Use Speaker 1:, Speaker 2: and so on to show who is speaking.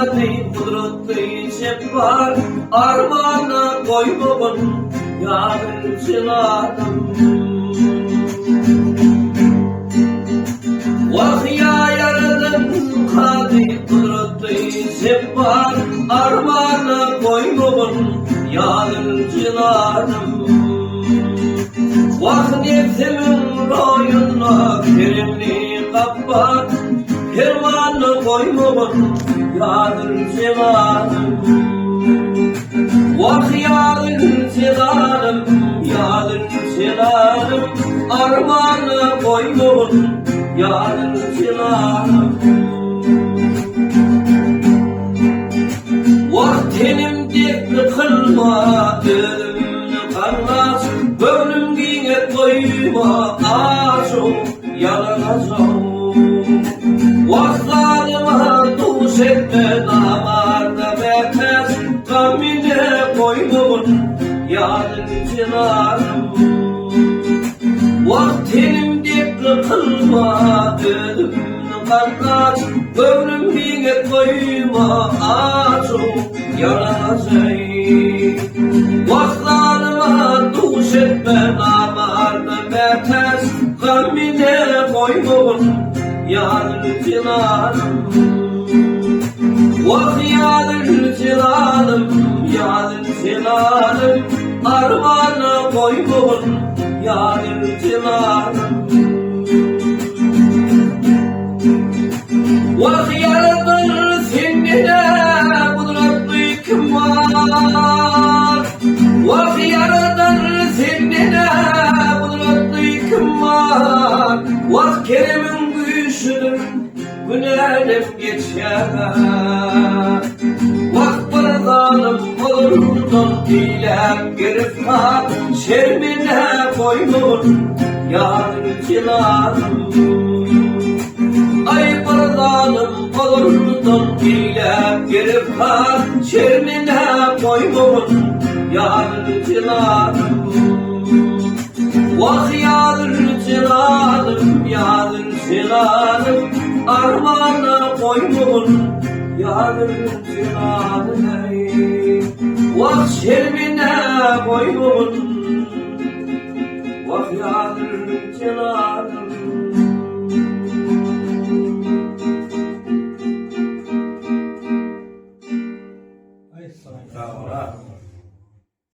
Speaker 1: hadi kudretli cebbar armağana koymamın yardımcılarım. Vah ya yaradan hadi kudretli cebbar armağana koymamın yardımcılarım. Vah nefsimin royuna kerimli kapat kervanı koymamın yardımcılarım. Vah yardımcılarım, yardımcılarım armağanı koymamın yardımcılarım. Vah tenimde kılma ölümünü kanmaz bölüm giyine koyma ağacım yalanacağım. Vah zalıma duş etme damarda betmez kamine koymamın yardımcılarım. Vah tenimde kılma ölümünü kanmaz bölüm giyine koyma ağacım yalanacağım. Vah zalıma duş etme damarda betmez kamine koymamın yardımcılarım. Vah yardımcılarım, yardımcılarım armağana koymamın yardımcılarım. Vah yaradan seninle kudretli kim var? Vah yaradan seninle kudretli kim var? Vah kerimin güçlüdür günelim geçer. Vah bir zalim olurdan dilem giriftar şermine koymun yardımcılarım. Ay bir zalim olurdan dilem giriftar şermine koymun yardımcılarım. Vah yardımcılarım, yardımcılarım armağana koymun yardımcılarım. Vah şermine koymun